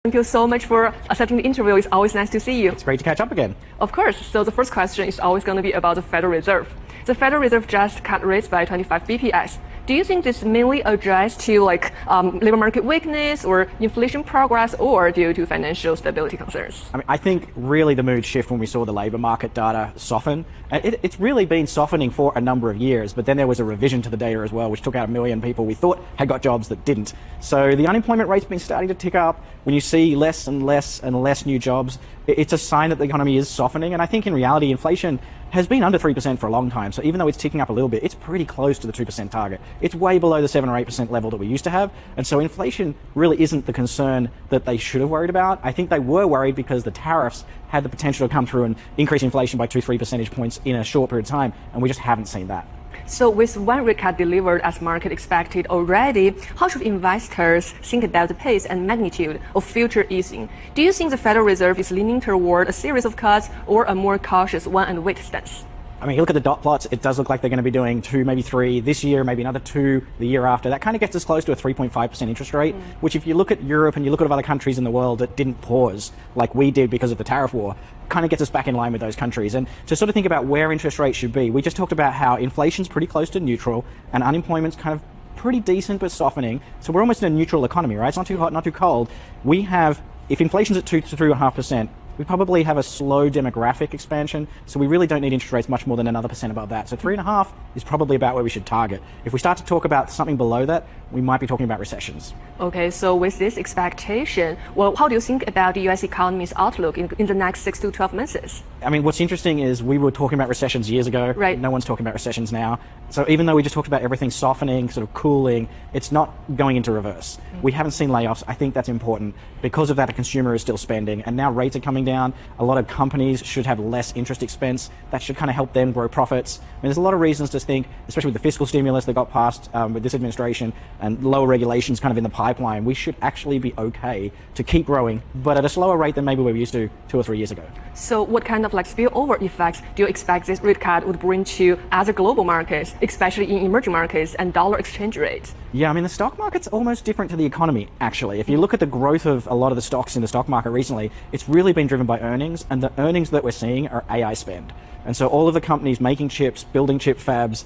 Thank you so much for accepting the interview. It's always nice to see you. It's great to catch up again. Of course. So the first question is always going to be about the Federal Reserve. The Federal Reserve just cut rates by 25 BPS. Do you think this mainly addressed to labor market weakness or inflation progress, or due to financial stability concerns? I think really the mood shift when we saw the labor market data soften. It's really been softening for a number of years, but then there was a revision to the data as well, which took out 1 million people we thought had got jobs that didn't. So the unemployment rate's been starting to tick up. When you see less and less and less new jobs, it's a sign that the economy is softening. And I think in reality, inflation has been under 3% for a long time. So even though it's ticking up a little bit, it's pretty close to the 2% target. It's way below the 7 or 8% level that we used to have. And so inflation really isn't the concern that they should have worried about. I think they were worried because the tariffs had the potential to come through and increase inflation by 2-3 percentage points in a short period of time. And we just haven't seen that. So with one rate cut delivered as market expected already, how should investors think about the pace and magnitude of future easing? Do you think the Federal Reserve is leaning toward a series of cuts or a more cautious one and wait stance? I mean, you look at the dot plots, it does look like they're going to be doing 2, maybe 3 this year, maybe another 2 the year after. That kind of gets us close to a 3.5% interest rate, which if you look at Europe and you look at other countries in the world that didn't pause like we did because of the tariff war, kind of gets us back in line with those countries. And to sort of think about where interest rates should be, we just talked about how inflation's pretty close to neutral and unemployment's kind of pretty decent but softening. So we're almost in a neutral economy, right? It's not too hot, not too cold. We have, if inflation's at 2 to 3.5%, we probably have a slow demographic expansion, so we really don't need interest rates much more than another % above that. So 3.5 is probably about where we should target. If we start to talk about something below that, we might be talking about recessions. Okay, so with this expectation, well, how do you think about the U.S. economy's outlook in the next 6 to 12 months? I mean, what's interesting is we were talking about recessions years ago. Right. No one's talking about recessions now. So even though we just talked about everything softening, sort of cooling, it's not going into reverse. We haven't seen layoffs. I think that's important. Because of that, the consumer is still spending, and now rates are coming down. A lot of companies should have less interest expense. That should kind of help them grow profits. I mean, there's a lot of reasons to think, especially with the fiscal stimulus that got passed with this administration and lower regulations kind of in the pipeline, we should actually be okay to keep growing, but at a slower rate than maybe we were used to 2 or 3 years ago. So what kind of spillover effects do you expect this rate cut would bring to other global markets, especially in emerging markets and dollar exchange rate? Yeah, I mean, the stock market's almost different to the economy, actually. If you look at the growth of a lot of the stocks in the stock market recently, it's really been driven by earnings, and the earnings that we're seeing are AI spend. And so all of the companies making chips, building chip fabs,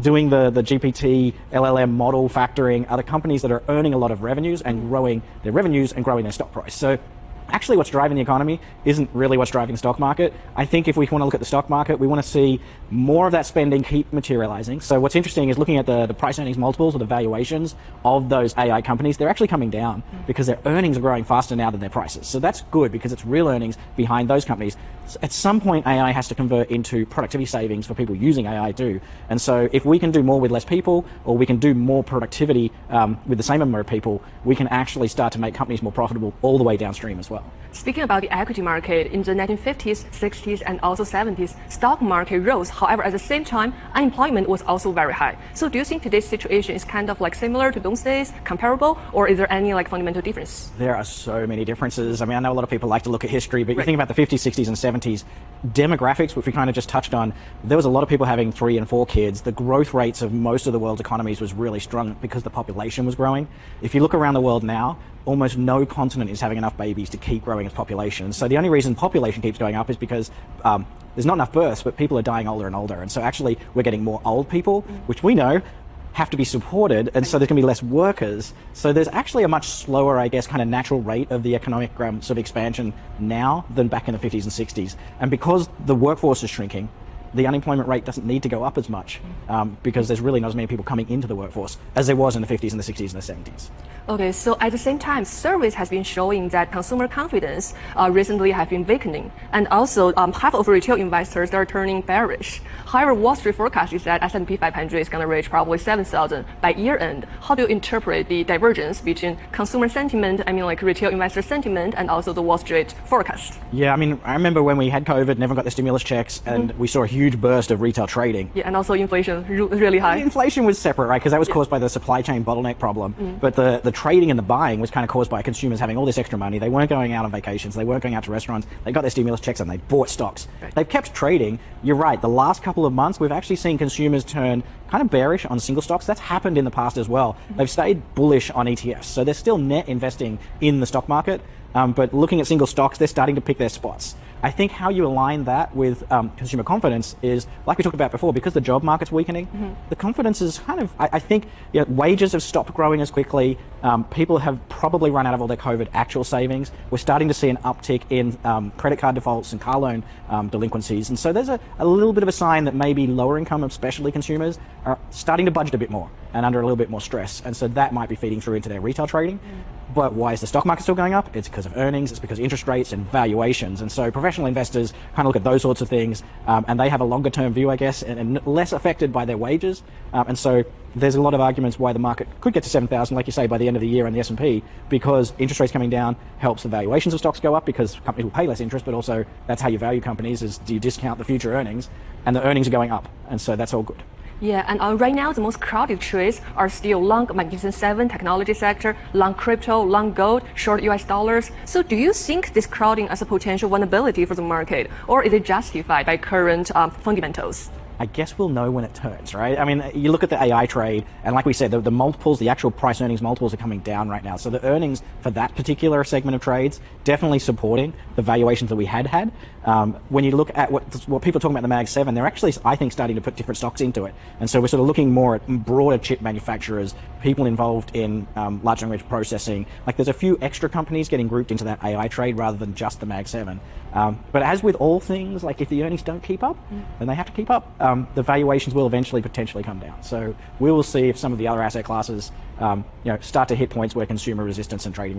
doing the GPT, LLM model factoring are the companies that are earning a lot of revenues and growing their revenues and growing their stock price. So actually what's driving the economy isn't really what's driving the stock market. I think if we want to look at the stock market, we want to see more of that spending keep materializing. So what's interesting is looking at the price earnings multiples or the valuations of those AI companies, they're actually coming down because their earnings are growing faster now than their prices. So that's good because it's real earnings behind those companies. So at some point, AI has to convert into productivity savings for people using AI too. And so if we can do more with less people, or we can do more productivity with the same number of people, we can actually start to make companies more profitable all the way downstream as well. Speaking about the equity market, in the 1950s, 60s, and also 70s, stock market rose. However, at the same time, unemployment was also very high. So do you think today's situation is kind of similar to those days, comparable, or is there any fundamental difference? There are so many differences. I mean, I know a lot of people like to look at history, but you think about the 50s, 60s, and 70s, demographics, which we kind of just touched on, there was a lot of people having 3 and 4 kids. The growth rates of most of the world's economies was really strong because the population was growing. If you look around the world now, almost no continent is having enough babies to keep growing its population. So the only reason population keeps going up is because there's not enough births, but people are dying older and older. And so actually we're getting more old people, which we know have to be supported, and so there's going to be less workers. So there's actually a much slower, I guess, kind of natural rate of the economic sort of expansion now than back in the 50s and 60s. And because the workforce is shrinking, the unemployment rate doesn't need to go up as much because there's really not as many people coming into the workforce as there was in the 50s and the 60s and the 70s. Okay, so at the same time, surveys has been showing that consumer confidence recently have been weakening, and also half of retail investors are turning bearish. However, Wall Street forecast is that S&P 500 is going to reach probably 7,000 by year end. How do you interpret the divergence between consumer sentiment, retail investor sentiment, and also the Wall Street forecast? Yeah, I mean, I remember when we had COVID, never got the stimulus checks, and we saw a huge burst of retail trading. Yeah, and also inflation really high. Inflation was separate, right? Because that was caused by the supply chain bottleneck problem. But the trading and the buying was kind of caused by consumers having all this extra money. They weren't going out on vacations. They weren't going out to restaurants. They got their stimulus checks and they bought stocks. Right. They've kept trading. You're right. The last couple of months, we've actually seen consumers turn kind of bearish on single stocks. That's happened in the past as well. They've stayed bullish on ETFs. So they're still net investing in the stock market. But looking at single stocks, they're starting to pick their spots. I think how you align that with consumer confidence is, like we talked about before, because the job market's weakening, the confidence is kind of, I think, wages have stopped growing as quickly. People have probably run out of all their COVID actual savings. We're starting to see an uptick in credit card defaults and car loan delinquencies. And so there's a little bit of a sign that maybe lower income, especially consumers, are starting to budget a bit more and under a little bit more stress. And so that might be feeding through into their retail trading. But why is the stock market still going up? It's because of earnings, it's because of interest rates and valuations. And so professional investors kind of look at those sorts of things, and they have a longer term view, I guess, and less affected by their wages. And so there's a lot of arguments why the market could get to 7,000, like you say, by the end of the year on the S&P, because interest rates coming down helps the valuations of stocks go up because companies will pay less interest, but also that's how you value companies, is do you discount the future earnings, and the earnings are going up. And so that's all good. Yeah, and right now the most crowded trades are still long Magnificent Seven, technology sector, long crypto, long gold, short US dollars. So do you think this crowding as a potential vulnerability for the market, or is it justified by current fundamentals? I guess we'll know when it turns, right? I mean, you look at the AI trade, and like we said, the multiples, the actual price earnings multiples are coming down right now. So the earnings for that particular segment of trades definitely supporting the valuations that we had. When you look at what people are talking about the Mag 7, they're actually, I think, starting to put different stocks into it. And so we're sort of looking more at broader chip manufacturers, people involved in large language processing. Like there's a few extra companies getting grouped into that AI trade rather than just the Mag 7. But as with all things, like if the earnings don't keep up, then they have to keep up. The valuations will eventually potentially come down. So we will see if some of the other asset classes start to hit points where consumer resistance and trading